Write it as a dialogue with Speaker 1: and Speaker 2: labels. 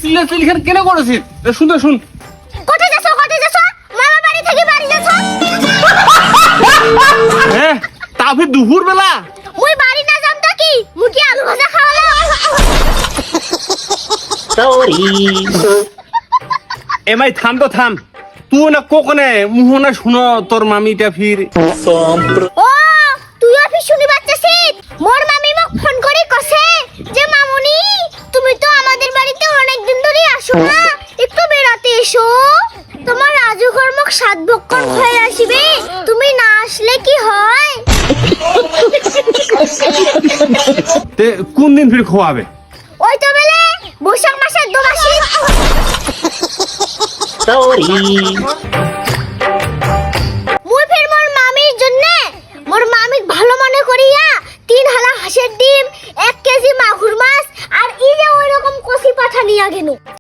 Speaker 1: চিল্লাচিল্লি কেন করেছিস? শুন শুন।
Speaker 2: কোথায় যাচ্ছ মামা বাড়ি থেকে বাড়ি যাচ্ছ?
Speaker 1: হ্যাঁ তা ফির দুপুর বেলা
Speaker 2: মুই বাড়ি না যাম তা কি মুই কি আলু ভাজা খাওয়ালাম?
Speaker 1: এমাই থাম তো থাম, তুই না কোকনে মুহনা শুনো তোর মামিটা ফির
Speaker 2: ও তুই অফিস শুনি বাচ্চাছিস? মোর মামি মোক ফোন করে কছে যে মামুনি তুমি তো আমাদের বাড়িতে অনেক দিন ধরে আসো না, একটু বেড়াতে এসো, তোমার রাজু কর্মক সাত বক্ষণ হয়ে আসবে, তুমি না আসলে কি হয়?
Speaker 1: তে কোন দিন ফির খোয়াবে?
Speaker 2: ওই তো বেলে বৈশাখ মাসের 2 মাসে।